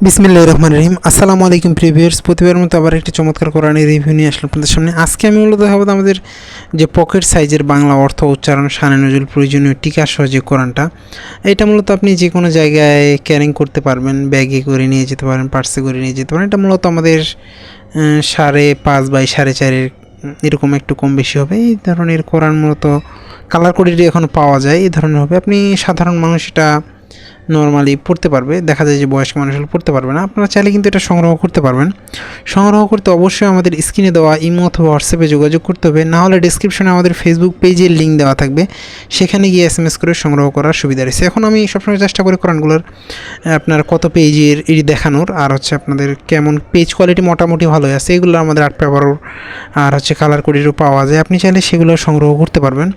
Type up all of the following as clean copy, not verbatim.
বিসমিল্লাহির রহমানির রহিম। আসসালামু আলাইকুম প্রিভিউয়ার্স, প্রতিবারের মতো আবার একটি চমৎকার কোরআনের রিভিউ নিয়ে আসলাম আপনাদের সামনে। আজকে আমি মূলত দেখাবো আমাদের যে পকেট সাইজের বাংলা অর্থ, উচ্চারণ, শানে নজুল, প্রয়োজনীয় টিকা সহ যে কোরআনটা, এটা মূলত আপনি যে কোনো জায়গায় ক্যারিং করতে পারবেন, ব্যাগে করে নিয়ে যেতে পারেন, পার্সে করে নিয়ে যেতে পারেন। এটা মূলত আমাদের 5.5 বাই 4.5 এরকম একটু কম বেশি হবে। এই ধরনের কোরআন মূলত কালার কোডেরই এখন পাওয়া যায়, এই ধরনের হবে। আপনি সাধারণ মানুষ এটা নর্মালি পড়তে পারবে, দেখা যায় যে বয়স্ক মানুষ পড়তে পারবে না। আপনারা চাইলে কিন্তু এটা সংগ্রহ করতে পারবেন। সংগ্রহ করতে অবশ্যই আমাদের স্ক্রিনে দেওয়া ইমো অথবা হোয়াটসঅ্যাপে যোগাযোগ করতে হবে, না হলে ডিসক্রিপশনে আমাদের ফেসবুক পেজের লিঙ্ক দেওয়া থাকবে, সেখানে গিয়ে SMS করে সংগ্রহ করার সুবিধা রয়েছে। এখন আমি সবসময় চেষ্টা করি কোরআনগুলোর আপনার কত পেজের এটি দেখানোর, আর হচ্ছে আপনাদের কেমন পেজ কোয়ালিটি মোটামুটি ভালোই আছে। এগুলো আমাদের আর্ট পেপারও আর হচ্ছে কালার কোডেরও পাওয়া যায়, আপনি চাইলে সেগুলো সংগ্রহ করতে পারবেন।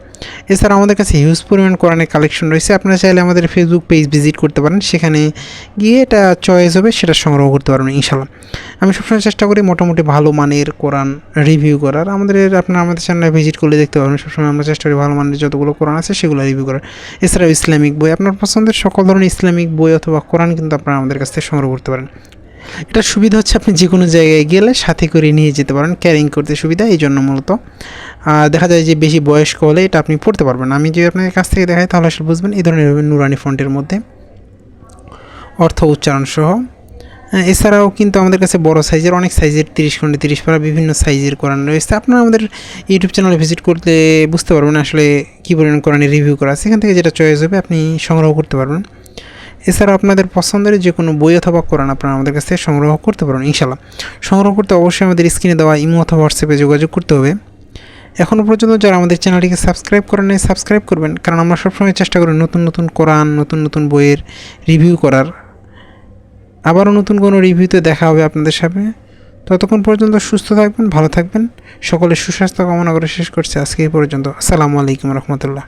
এছাড়া আমাদের কাছে হিউজ পরিমাণ কোরআনের কালেকশন রয়েছে, আপনারা চাইলে আমাদের ফেসবুক পেজ ভিজিট করতে পারেন, সেখানে গিয়ে এটা চয়েস হবে সেটা সংগ্রহ করতে পারবেন ইনশাল্লাহ। আমি সবসময় চেষ্টা করি মোটামুটি ভালো মানের কোরআন রিভিউ করার। আপনারা আমাদের চ্যানেলে ভিজিট করলে দেখতে পাবেন, সবসময় আমরা চেষ্টা করি ভালো মানের যতগুলো কোরআন আছে সেগুলো রিভিউ করার। এছাড়াও ইসলামিক বই, আপনার পছন্দের সকল ধরনের ইসলামিক বই অথবা কোরআন কিন্তু আপনারা আমাদের কাছ থেকে সংগ্রহ করতে পারেন। এটা সুবিধা হচ্ছে আপনি যে কোনো জায়গায় গেলে সাথে করে নিয়ে যেতে পারেন, ক্যারিং করতে সুবিধা, এই জন্য মূলত দেখা যায় যে বেশি বয়স্ক হলে এটা আপনি পড়তে পারবেন। আমি যদি আপনাদের কাছ থেকে দেখাই তাহলে আসলে বুঝবেন। এই ধরনের নুরানি ফন্টের মধ্যে অর্থ উচ্চারণ সহ। এছাড়াও কিন্তু আমাদের কাছে বড় সাইজের, অনেক সাইজের 30 খন্ডে 30 পারা বিভিন্ন সাইজের কোরআন রয়েছে। আপনারা আমাদের ইউটিউব চ্যানেলে ভিজিট করতে বুঝতে পারবেন আসলে কী পরিমাণ কোরআনের রিভিউ করা আছে, সেখান থেকে যেটা চয়েস হবে আপনি সংগ্রহ করতে পারবেন। এছাড়াও আপনাদের পছন্দের যে কোনো বই অথবা কোরআন আপনারা আমাদের কাছ থেকে সংগ্রহ করতে পারেন ইনশাল্লাহ। সংগ্রহ করতে অবশ্যই আমাদের স্ক্রিনে দেওয়া ইমো অথবা হোয়াটসঅ্যাপে যোগাযোগ করতে হবে। এখনও পর্যন্ত যারা আমাদের চ্যানেলটিকে সাবস্ক্রাইব করেন নাই, সাবস্ক্রাইব করবেন, কারণ আমরা সবসময় চেষ্টা করি নতুন নতুন কোরআন, নতুন নতুন বইয়ের রিভিউ করার। আবারও নতুন কোনো রিভিউতে দেখা হবে আপনাদের সাথে। ততক্ষণ পর্যন্ত সুস্থ থাকবেন, ভালো থাকবেন। সকলের সুস্বাস্থ্য কামনা করে শেষ করছি আজকে এই পর্যন্ত। আসসালামু আলাইকুম রহমতুল্লাহ।